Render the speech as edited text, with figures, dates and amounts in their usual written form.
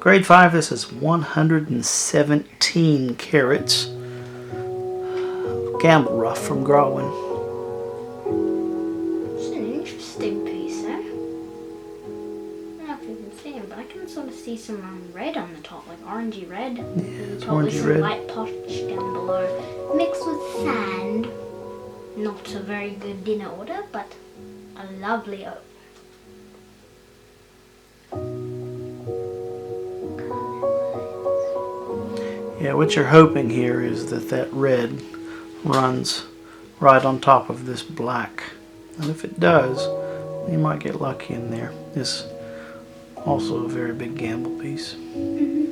Grade 5, this is 117 carats. Gamble rough from Grawin. It's an interesting piece there. I don't know if you can see him, but I can sort of see some red on the top, like orangey red. Yeah, it's Top with orangey some red. light potch down below, mixed with sand. Not a very good dinner order, but a lovely oak. Yeah, what you're hoping here is that that red runs right on top of this black. And if it does, you might get lucky in there. This also a very big gamble piece. Mm-hmm.